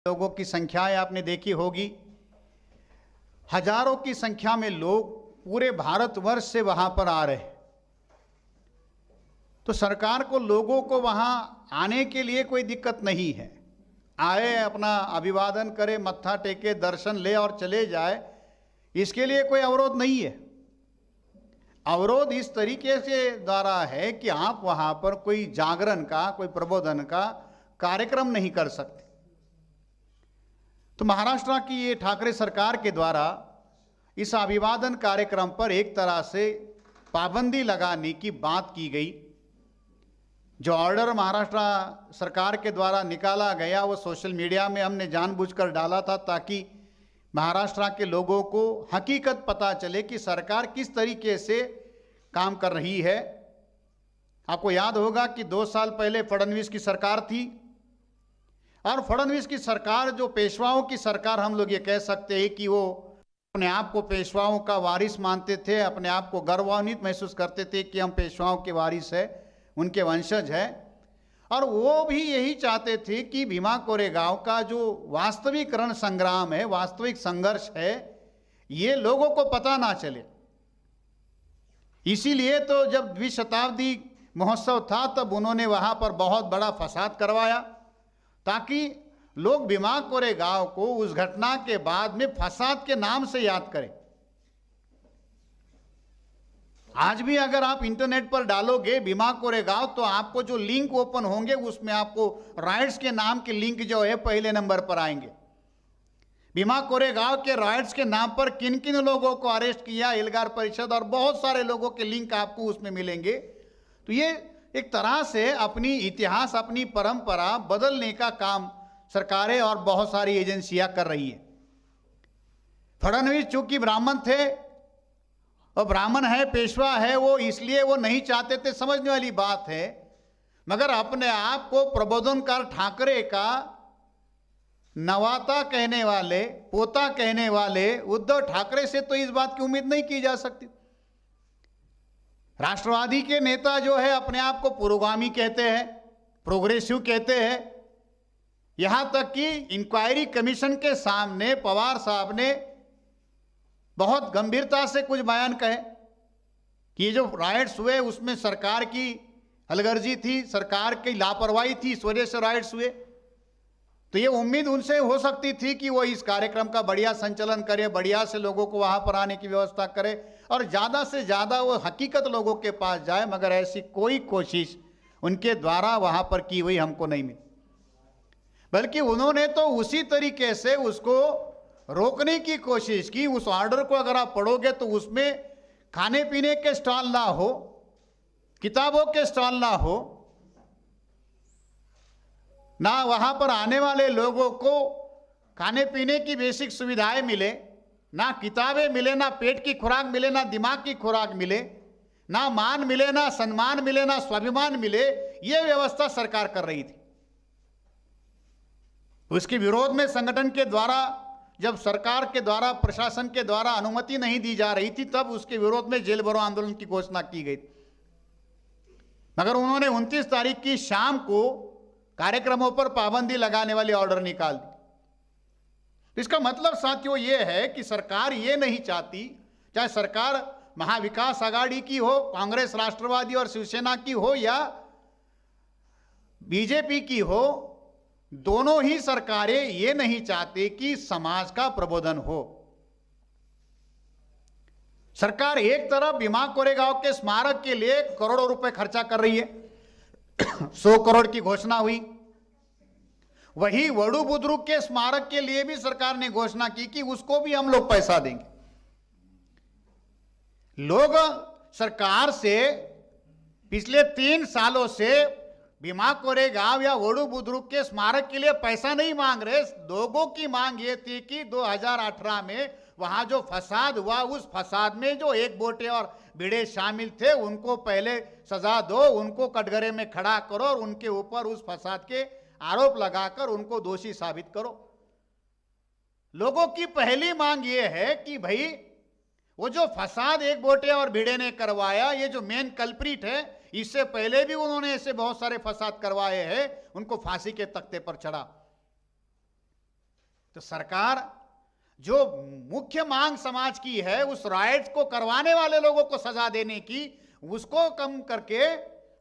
लोगों की संख्याएं आपने देखी होगी, हजारों की संख्या में लोग पूरे भारतवर्ष से वहां पर आ रहे हैं। तो सरकार को लोगों को वहां आने के लिए कोई दिक्कत नहीं है, आए अपना अभिवादन करे, मत्था टेके, दर्शन ले और चले जाए, इसके लिए कोई अवरोध नहीं है। अवरोध इस तरीके से द्वारा है कि आप वहां पर कोई जागरण का, कोई प्रबोधन का कार्यक्रम नहीं कर सकते। तो महाराष्ट्र की ये ठाकरे सरकार के द्वारा इस अभिवादन कार्यक्रम पर एक तरह से पाबंदी लगाने की बात की गई। जो ऑर्डर महाराष्ट्र सरकार के द्वारा निकाला गया वो सोशल मीडिया में हमने जानबूझकर डाला था ताकि महाराष्ट्र के लोगों को हकीकत पता चले कि सरकार किस तरीके से काम कर रही है। आपको याद होगा कि 2 साल पहले फडणवीस की सरकार थी और फडणवीस की सरकार जो पेशवाओं की सरकार, हम लोग ये कह सकते हैं कि वो अपने आप को पेशवाओं का वारिस मानते थे, अपने आप को गौरवान्वित महसूस करते थे कि हम पेशवाओं के वारिस है, उनके वंशज है। और वो भी यही चाहते थे कि भीमा कोरेगांव का जो वास्तविक रण संग्राम है, वास्तविक संघर्ष है, ये लोगों को पता ना चले। इसीलिए तो जब द्विशताब्दी महोत्सव था तब उन्होंने वहां पर बहुत बड़ा फसाद करवाया ताकि लोग भीमा कोरेगांव को उस घटना के बाद में फसाद के नाम से याद करें। आज भी अगर आप इंटरनेट पर डालोगे भीमा कोरेगांव तो आपको जो लिंक ओपन होंगे उसमें आपको राइट्स के नाम के लिंक जो है पहले नंबर पर आएंगे। भीमा कोरेगांव के राइट्स के नाम पर किन किन लोगों को अरेस्ट किया, एल्गार परिषद और बहुत सारे लोगों के लिंक आपको उसमें मिलेंगे। तो ये एक तरह से अपनी इतिहास, अपनी परंपरा बदलने का काम सरकारें और बहुत सारी एजेंसियां कर रही है। फडणवीस चूंकि ब्राह्मण थे और ब्राह्मण है, पेशवा है, वो इसलिए वो नहीं चाहते थे, समझने वाली बात है। मगर अपने आप को प्रबोधनकार ठाकरे का नवाता कहने वाले, पोता कहने वाले उद्धव ठाकरे से तो इस बात की उम्मीद नहीं की जा सकती। राष्ट्रवादी के नेता जो है अपने आप को पुरोगामी कहते हैं, प्रोग्रेसिव कहते हैं। यहां तक कि इंक्वायरी कमीशन के सामने पवार साहब ने बहुत गंभीरता से कुछ बयान कहे कि ये जो राइट्स हुए उसमें सरकार की हलगर्जी थी, सरकार की लापरवाही थी, इस वजह से राइट्स हुए। तो ये उम्मीद उनसे हो सकती थी कि वो इस कार्यक्रम का बढ़िया संचालन करे, बढ़िया से लोगों को वहां पर आने की व्यवस्था करे और ज़्यादा से ज़्यादा वो हकीकत लोगों के पास जाए। मगर ऐसी कोई कोशिश उनके द्वारा वहां पर की हुई हमको नहीं मिली, बल्कि उन्होंने तो उसी तरीके से उसको रोकने की कोशिश की। उस ऑर्डर को अगर आप पढ़ोगे तो उसमें खाने पीने के स्टॉल ना हो, किताबों के स्टॉल ना हो, ना वहां पर आने वाले लोगों को खाने पीने की बेसिक सुविधाएं मिले, ना किताबें मिले, ना पेट की खुराक मिले, ना दिमाग की खुराक मिले, ना मान मिले, ना सम्मान मिले, ना स्वाभिमान मिले। यह व्यवस्था सरकार कर रही थी। उसके विरोध में संगठन के द्वारा, जब सरकार के द्वारा, प्रशासन के द्वारा अनुमति नहीं दी जा रही थी, तब उसके विरोध में जेल भरो आंदोलन की घोषणा की गई। मगर उन्होंने 29 तारीख की शाम को कार्यक्रमों पर पाबंदी लगाने वाली ऑर्डर निकाल दी। इसका मतलब साथियों ये है कि सरकार ये नहीं चाहती, चाहे सरकार महाविकास आघाड़ी की हो, कांग्रेस, राष्ट्रवादी और शिवसेना की हो या बीजेपी की हो, दोनों ही सरकारें ये नहीं चाहती कि समाज का प्रबोधन हो। सरकार एक तरफ भीमा कोरेगांव के स्मारक के लिए करोड़ों रुपए खर्चा कर रही है, 100 करोड़ की घोषणा हुई। वही वडू बुद्रुक के स्मारक के लिए भी सरकार ने घोषणा की कि उसको भी हम लोग पैसा देंगे। लोग सरकार से पिछले 3 सालों से भीमा कोरेगांव या वडू बुद्रुक के स्मारक के लिए पैसा नहीं मांग रहे। लोगों की मांग ये थी कि 2018 में वहां जो फसाद हुआ, उस फसाद में जो एक बोटे और भिड़े शामिल थे उनको पहले सजा दो, उनको कटघरे में खड़ा करो और उनके ऊपर उस फसाद के आरोप लगाकर उनको दोषी साबित करो। लोगों की पहली मांग ये है कि भाई वो जो फसाद एक बोटे और भिड़े ने करवाया, ये जो मेन कल्प्रिट है, इससे पहले भी उन्होंने ऐसे बहुत सारे फसाद करवाए हैं, उनको फांसी के तख्ते पर चढ़ा। तो सरकार जो मुख्य मांग समाज की है, उस राइट्स को करवाने वाले लोगों को सजा देने की, उसको कम करके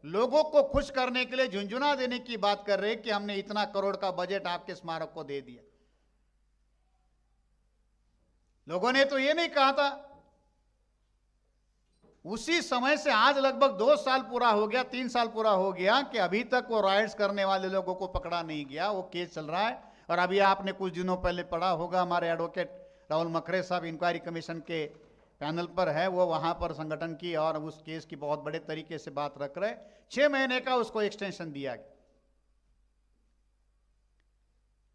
लोगों को खुश करने के लिए झुंझुना देने की बात कर रहे कि हमने इतना करोड़ का बजट आपके स्मारक को दे दिया। लोगों ने तो ये नहीं कहा था। उसी समय से आज लगभग 2 साल पूरा हो गया, 3 साल पूरा हो गया कि अभी तक वो राइट्स करने वाले लोगों को पकड़ा नहीं गया। वो केस चल रहा है। और अभी आपने कुछ दिनों पहले पढ़ा होगा, हमारे एडवोकेट राहुल मखरे साहब इंक्वायरी कमीशन के पैनल पर है, वो वहां पर संगठन की और उस केस की बहुत बड़े तरीके से बात रख रहे। 6 महीने का उसको एक्सटेंशन दिया गया।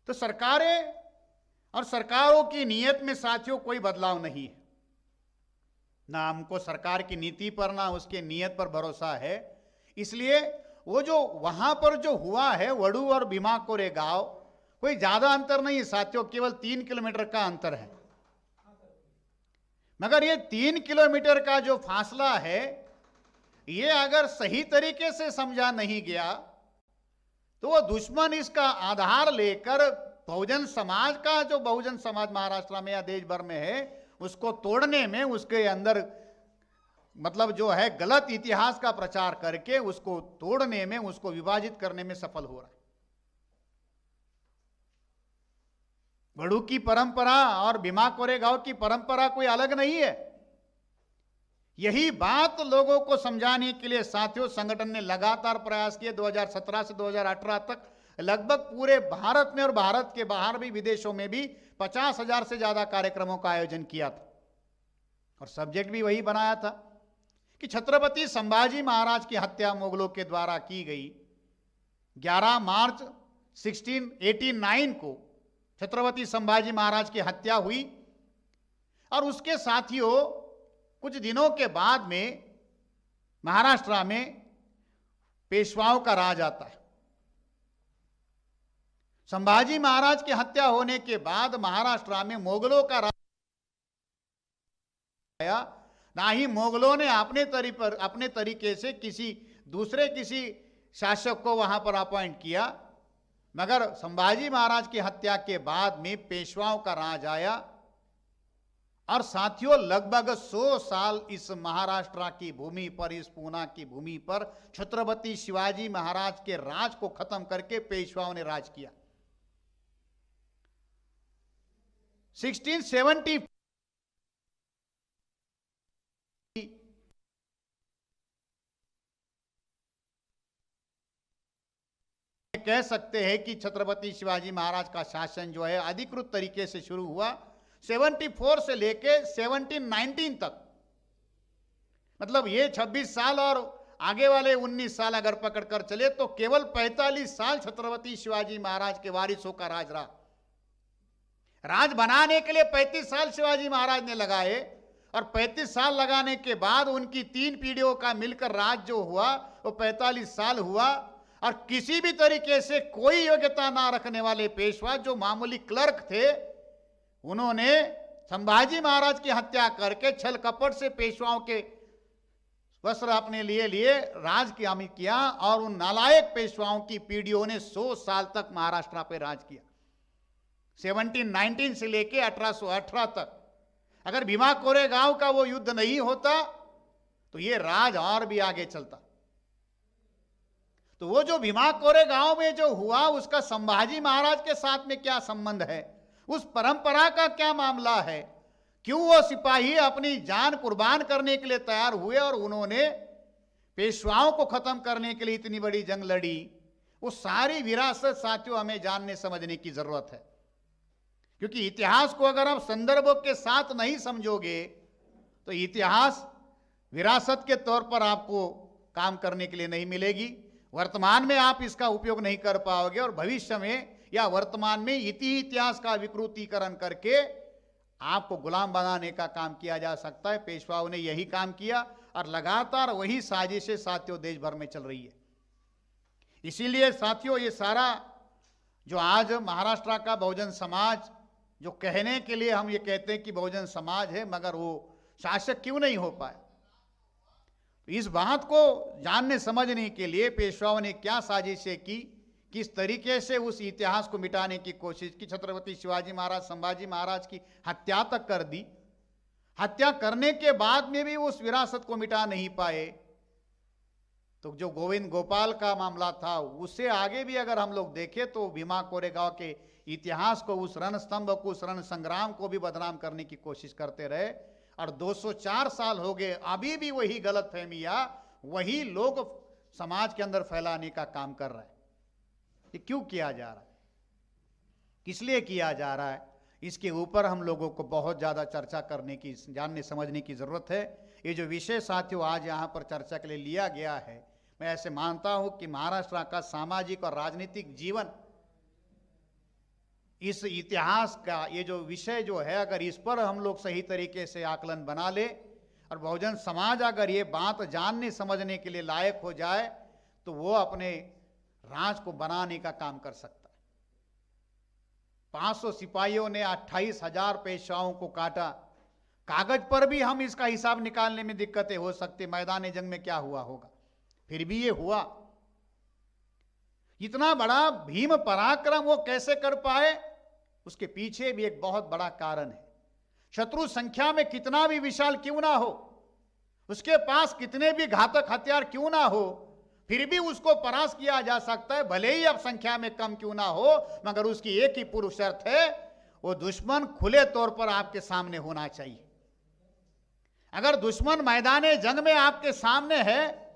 तो सरकारें और सरकारों की नीयत में साथियों कोई बदलाव नहीं है। ना हमको सरकार की नीति पर ना उसके नीयत पर भरोसा है। इसलिए वो जो वहां पर जो हुआ है, वडू और भीमा कोरे गांव, कोई ज्यादा अंतर नहीं है साथियों, केवल 3 किलोमीटर का अंतर है। मगर ये 3 किलोमीटर का जो फासला है, ये अगर सही तरीके से समझा नहीं गया तो वो दुश्मन इसका आधार लेकर बहुजन समाज का, जो बहुजन समाज महाराष्ट्र में या देश भर में है, उसको तोड़ने में, उसके अंदर मतलब जो है गलत इतिहास का प्रचार करके उसको तोड़ने में, उसको विभाजित करने में सफल हो रहा है। बड़ू की परंपरा और भीमा कोरेगांव की परंपरा कोई अलग नहीं है। यही बात लोगों को समझाने के लिए साथियों संगठन ने लगातार प्रयास किए। 2017 से 2018 तक लगभग पूरे भारत में और भारत के बाहर भी, विदेशों में भी 50,000 से ज्यादा कार्यक्रमों का आयोजन किया था। और सब्जेक्ट भी वही बनाया था कि छत्रपति संभाजी महाराज की हत्या मुगलों के द्वारा की गई। 11 मार्च 1689 को छत्रपति संभाजी महाराज की हत्या हुई। और उसके साथियों कुछ दिनों के बाद में महाराष्ट्र में पेशवाओं का राज आता है। संभाजी महाराज की हत्या होने के बाद महाराष्ट्र में मुगलों का राज आया। ना ही मुगलों ने अपने तरीके से किसी शासक को वहां पर अपॉइंट किया, मगर संभाजी महाराज की हत्या के बाद में पेशवाओं का राज आया। और साथियों लगभग 100 साल इस महाराष्ट्र की भूमि पर, इस पूना की भूमि पर छत्रपति शिवाजी महाराज के राज को खत्म करके पेशवाओं ने राज किया। 1670 कह सकते हैं कि छत्रपति शिवाजी महाराज का शासन जो है अधिकृत तरीके से शुरू हुआ 74 से लेके 1719 तक। मतलब ये 26 साल और आगे वाले 19 साल अगर पकड़कर चले तो केवल 45 साल छत्रपति शिवाजी महाराज के वारिसों का राज रहा। राज बनाने के लिए 35 साल शिवाजी महाराज ने लगाए और 35 साल लगाने के बाद उनकी 3 पीढ़ियों का मिलकर राज जो हुआ वो 45 साल हुआ। और किसी भी तरीके से कोई योग्यता ना रखने वाले पेशवा, जो मामूली क्लर्क थे, उन्होंने संभाजी महाराज की हत्या करके छल कपट से पेशवाओं के वस्त्र अपने लिए राज किया। और उन नालायक पेशवाओं की पीढ़ियों ने 100 साल तक महाराष्ट्र पे राज किया, 1719 से लेके 1818 तक। अगर भीमा कोरेगांव का वो युद्ध नहीं होता तो ये राज और भी आगे चलता। तो वो जो भीमा कोरेगांव में जो हुआ, उसका संभाजी महाराज के साथ में क्या संबंध है, उस परंपरा का क्या मामला है, क्यों वो सिपाही अपनी जान कुर्बान करने के लिए तैयार हुए और उन्होंने पेशवाओं को खत्म करने के लिए इतनी बड़ी जंग लड़ी, वो सारी विरासत साथियों हमें जानने समझने की जरूरत है। क्योंकि इतिहास को अगर आप संदर्भों के साथ नहीं समझोगे तो इतिहास विरासत के तौर पर आपको काम करने के लिए नहीं मिलेगी। वर्तमान में आप इसका उपयोग नहीं कर पाओगे और भविष्य में या वर्तमान में इतिहास का विकृतीकरण करके आपको गुलाम बनाने का काम किया जा सकता है। पेशवाओं ने यही काम किया और लगातार वही साजिशें साथियों देश भर में चल रही है। इसीलिए साथियों ये सारा जो आज महाराष्ट्र का बहुजन समाज, जो कहने के लिए हम ये कहते हैं कि बहुजन समाज है, मगर वो शासक क्यों नहीं हो पाए, इस बात को जानने समझने के लिए पेशवाओं ने क्या साजिशें की, किस तरीके से उस इतिहास को मिटाने की कोशिश की, छत्रपति शिवाजी महाराज, संभाजी महाराज की हत्या तक कर दी। हत्या करने के बाद में भी उस विरासत को मिटा नहीं पाए। तो जो गोविंद गोपाल का मामला था, उससे आगे भी अगर हम लोग देखें तो भीमा कोरेगांव के इतिहास को, उस रणस्तंभ को, उस रण संग्राम को भी बदनाम करने की कोशिश करते रहे। और 204 साल हो गए, अभी भी वही गलतफहमियां, वही लोग समाज के अंदर फैलाने का काम कर रहे हैं। ये क्यों किया जा रहा है, किस लिए किया जा रहा है, इसके ऊपर हम लोगों को बहुत ज़्यादा चर्चा करने की, जानने समझने की ज़रूरत है। ये जो विषय साथियों आज यहाँ पर चर्चा के लिए लिया गया है, मैं ऐसे मानता हूँ कि महाराष्ट्र का सामाजिक और राजनीतिक जीवन, इस इतिहास का ये जो विषय जो है, अगर इस पर हम लोग सही तरीके से आकलन बना ले और बहुजन समाज अगर ये बात जानने समझने के लिए लायक हो जाए, तो वो अपने राज को बनाने का काम कर सकता है। 500 सिपाहियों ने 28,000 पेशवाओं को काटा। कागज पर भी हम इसका हिसाब निकालने में दिक्कतें हो सकती, मैदान जंग में क्या हुआ होगा, फिर भी ये हुआ। इतना बड़ा भीम पराक्रम वो कैसे कर पाए, उसके पीछे भी एक बहुत बड़ा कारण है। शत्रु संख्या में कितना भी विशाल क्यों ना हो, उसके पास कितने भी घातक हथियार क्यों ना हो, फिर भी उसको परास्त किया जा सकता है, भले ही अब संख्या में कम क्यों ना हो। मगर उसकी एक ही पूर्व शर्त है, वो दुश्मन खुले तौर पर आपके सामने होना चाहिए। अगर दुश्मन मैदान जंग में आपके सामने है,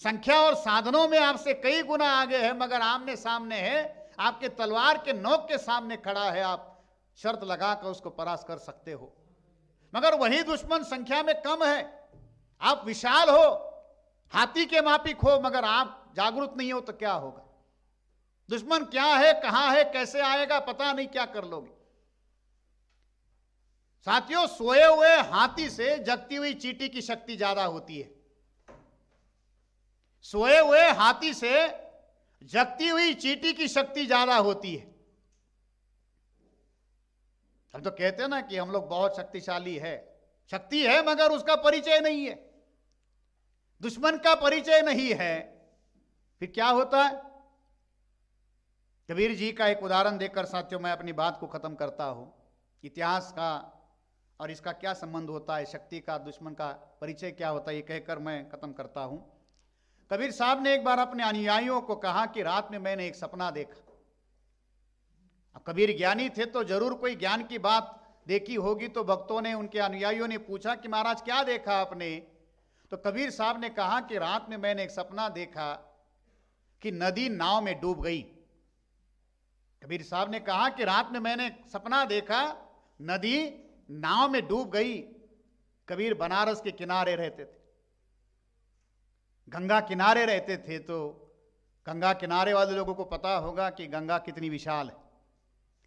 संख्या और साधनों में आपसे कई गुना आगे है, मगर आमने सामने है, आपके तलवार के नोक के सामने खड़ा है, आप शर्त लगाकर उसको परास्त कर सकते हो। मगर वही दुश्मन संख्या में कम है, आप विशाल हो, हाथी के मापिक हो, मगर आप जागरूक नहीं हो तो क्या होगा। दुश्मन क्या है, कहां है, कैसे आएगा पता नहीं, क्या कर लोगे। साथियों, सोए हुए हाथी से जगती हुई चींटी की शक्ति ज्यादा होती है। सोए हुए हाथी से जगती हुई चींटी की शक्ति ज्यादा होती है। हम तो कहते हैं ना कि हम लोग बहुत शक्तिशाली है, शक्ति है मगर उसका परिचय नहीं है, दुश्मन का परिचय नहीं है, फिर क्या होता है। कबीर जी का एक उदाहरण देकर साथियों मैं अपनी बात को खत्म करता हूं। इतिहास का और इसका क्या संबंध होता है, शक्ति का, दुश्मन का परिचय क्या होता है, ये कहकर मैं खत्म करता हूं। कबीर साहब ने एक बार अपने अनुयायियों को कहा कि रात में मैंने एक सपना देखा। अब कबीर ज्ञानी थे तो जरूर कोई ज्ञान की बात देखी होगी, तो भक्तों ने, उनके अनुयायियों ने पूछा कि महाराज क्या देखा आपने। तो कबीर साहब ने कहा कि रात में मैंने एक सपना देखा कि नदी नाव में डूब गई। कबीर साहब ने कहा कि रात में मैंने सपना देखा नदी नाव में डूब गई। कबीर बनारस के किनारे रहते थे, गंगा किनारे रहते थे, तो गंगा किनारे वाले लोगों को पता होगा कि गंगा कितनी विशाल है।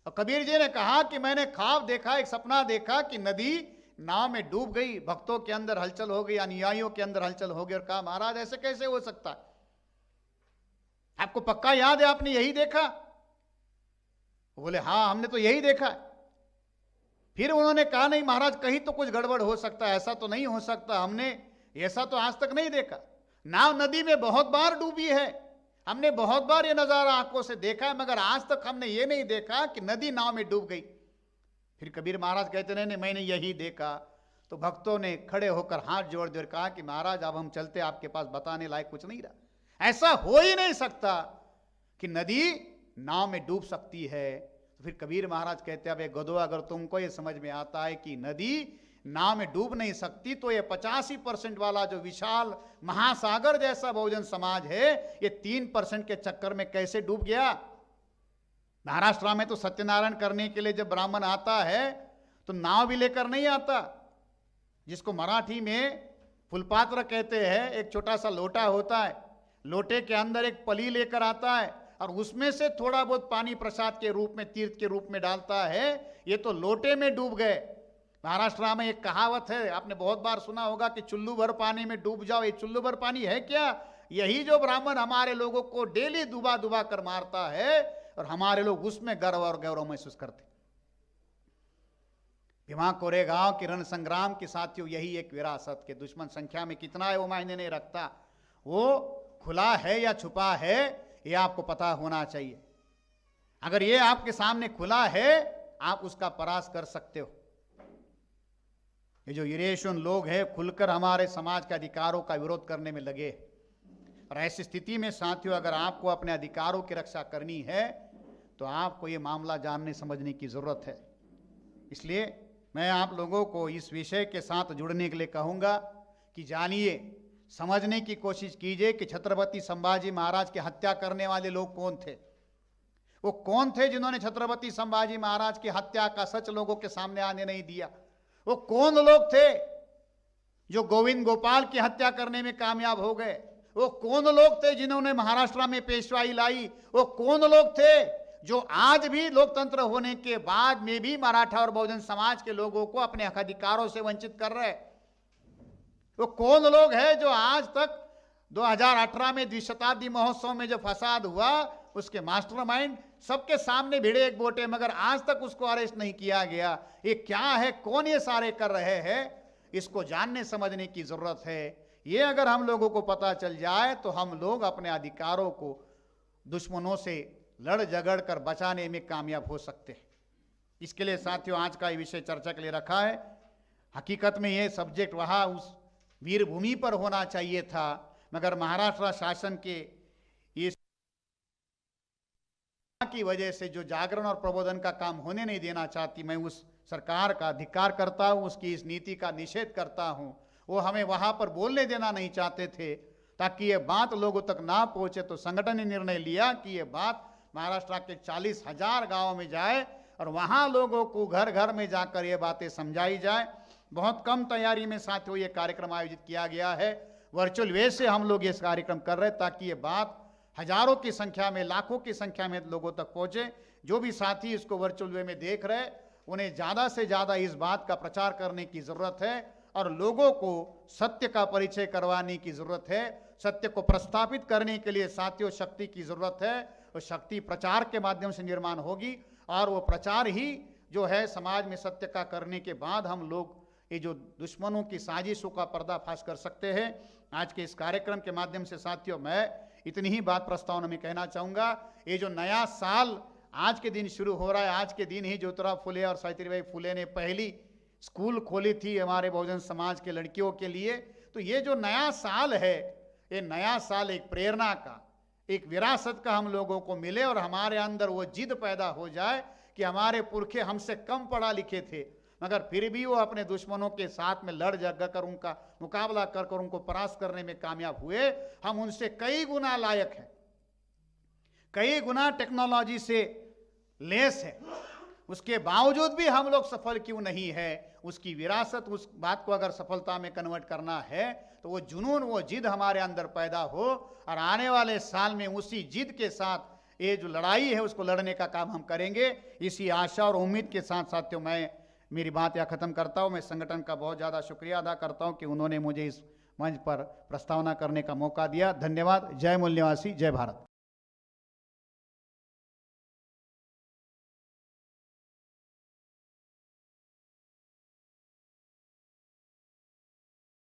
और कबीर जी ने कहा कि मैंने ख्वाब देखा, एक सपना देखा कि नदी नाव में डूब गई। भक्तों के अंदर हलचल हो गई, अनुयायियों के अंदर हलचल हो गई, और कहा महाराज ऐसे कैसे हो सकता है, आपको पक्का याद है आपने यही देखा। बोले हाँ हमने तो यही देखा। फिर उन्होंने कहा नहीं महाराज कहीं तो कुछ गड़बड़ हो सकता है, ऐसा तो नहीं हो सकता, हमने ऐसा तो आज तक नहीं देखा। नाव नदी में बहुत बार डूबी है, हमने बहुत बार ये नजारा आंखों से देखा है, मगर आज तक हमने ये नहीं देखा कि नदी नाव में डूब गई। फिर कबीर महाराज कहते नहीं मैंने यही देखा। तो भक्तों ने खड़े होकर हाथ जोड़ जोड़ कहा कि महाराज अब हम चलते, आपके पास बताने लायक कुछ नहीं रहा, ऐसा हो ही नहीं सकता कि नदी नाव में डूब सकती है। तो फिर कबीर महाराज कहते अब गधो, अगर तुमको ये समझ में आता है कि नदी नाव में डूब नहीं सकती, तो ये 85% वाला जो विशाल महासागर जैसा बहुजन समाज है, ये 3% के चक्कर में कैसे डूब गया। महाराष्ट्र में तो सत्यनारायण करने के लिए जब ब्राह्मण आता है तो नाव भी लेकर नहीं आता, जिसको मराठी में फुलपात्र कहते हैं। एक छोटा सा लोटा होता है, लोटे के अंदर एक पली लेकर आता है और उसमें से थोड़ा बहुत पानी प्रसाद के रूप में, तीर्थ के रूप में डालता है। ये तो लोटे में डूब गए। महाराष्ट्र में एक कहावत है, आपने बहुत बार सुना होगा कि चुल्लू भर पानी में डूब जाओ। ये चुल्लू भर पानी है क्या? यही जो ब्राह्मण हमारे लोगों को डेली डुबा डुबा कर मारता है, और हमारे लोग उसमें गर्व और गौरव महसूस करते। भीमा कोरेगांव की रण संग्राम के साथियों यही एक विरासत के दुश्मन संख्या में कितना है वो मायने नहीं रखता, वो खुला है या छुपा है, ये आपको पता होना चाहिए। अगर ये आपके सामने खुला है, आप उसका परास कर सकते हो। ये जो यूरेशियन लोग हैं खुलकर हमारे समाज के अधिकारों का विरोध करने में लगे। और ऐसी स्थिति में साथियों, अगर आपको अपने अधिकारों की रक्षा करनी है तो आपको ये मामला जानने समझने की जरूरत है। इसलिए मैं आप लोगों को इस विषय के साथ जुड़ने के लिए कहूंगा कि जानिए, समझने की कोशिश कीजिए कि छत्रपति संभाजी महाराज की हत्या करने वाले लोग कौन थे। वो कौन थे जिन्होंने छत्रपति संभाजी महाराज की हत्या का सच लोगों के सामने आने नहीं दिया। वो कौन लोग थे जो गोविंद गोपाल की हत्या करने में कामयाब हो गए। वो कौन लोग थे जिन्होंने महाराष्ट्र में पेशवाई लाई। वो कौन लोग थे जो आज भी लोकतंत्र होने के बाद में भी मराठा और बहुजन समाज के लोगों को अपने हक अधिकारों से वंचित कर रहे। वो कौन लोग हैं जो आज तक 2018 में द्विशताब्दी महोत्सव में जो फसाद हुआ उसके मास्टरमाइंड सबके सामने भिड़े एक बोटे, मगर आज तक उसको अरेस्ट नहीं किया गया। ये क्या है, कौन ये सारे कर रहे हैं, इसको जानने समझने की जरूरत है। ये अगर हम लोगों को पता चल जाए तो हम लोग अपने अधिकारों को दुश्मनों से लड़ झगड़ कर बचाने में कामयाब हो सकते हैं। इसके लिए साथियों आज का ये विषय चर्चा के लिए रखा है। हकीकत में ये सब्जेक्ट वहाँ उस वीरभूमि पर होना चाहिए था, मगर महाराष्ट्र शासन के इस की वजह से जो जागरण और प्रबोधन का काम होने नहीं देना चाहती, मैं उस सरकार का धिक्कार करता हूँ, उसकी इस नीति का निषेध करता हूँ। वो हमें वहाँ पर बोलने देना नहीं चाहते थे ताकि ये बात लोगों तक ना पहुँचे, तो संगठन ने निर्णय लिया कि ये बात महाराष्ट्र के 40,000 गाँव में जाए और वहाँ लोगों को घर घर में जाकर ये बातें समझाई जाए। बहुत कम तैयारी में साथियों ये कार्यक्रम आयोजित किया गया है। वर्चुअल वे से हम लोग इस कार्यक्रम कर रहे हैं ताकि ये बात हजारों की संख्या में, लाखों की संख्या में लोगों तक पहुंचे। जो भी साथी इसको वर्चुअल वे में देख रहे उन्हें ज़्यादा से ज़्यादा इस बात का प्रचार करने की ज़रूरत है और लोगों को सत्य का परिचय करवाने की ज़रूरत है। सत्य को प्रस्थापित करने के लिए साथियों शक्ति की ज़रूरत है और शक्ति प्रचार के माध्यम से निर्माण होगी और वो प्रचार ही जो है समाज में सत्य का करने के बाद हम लोग ये जो दुश्मनों की साजिशों का पर्दाफाश कर सकते हैं। आज के इस कार्यक्रम के माध्यम से साथियों मैं इतनी ही बात प्रस्तावना में कहना चाहूँगा। ये जो नया साल आज के दिन शुरू हो रहा है, आज के दिन ही ज्योतिराव फुले और सावित्रीबाई फुले ने पहली स्कूल खोली थी हमारे बहुजन समाज के लड़कियों के लिए। तो ये जो नया साल है, ये नया साल एक प्रेरणा का, एक विरासत का हम लोगों को मिले और हमारे अंदर वो जिद पैदा हो जाए कि हमारे पुरखे हमसे कम पढ़ा लिखे थे मगर फिर भी वो अपने दुश्मनों के साथ में लड़ झगड़ कर उनका मुकाबला कर उनको परास्त करने में कामयाब हुए। हम उनसे कई गुना लायक हैं, कई गुना टेक्नोलॉजी से लेस है, उसके बावजूद भी हम लोग सफल क्यों नहीं है। उसकी विरासत, उस बात को अगर सफलता में कन्वर्ट करना है तो वो जुनून, वो जिद हमारे अंदर पैदा हो और आने वाले साल में उसी जिद के साथ ये जो लड़ाई है उसको लड़ने का काम हम करेंगे। इसी आशा और उम्मीद के साथ साथियों मैं मेरी बात यहाँ खत्म करता हूँ। मैं संगठन का बहुत ज़्यादा शुक्रिया अदा करता हूँ कि उन्होंने मुझे इस मंच पर प्रस्तावना करने का मौका दिया। धन्यवाद। जय मूल निवासी, जय भारत।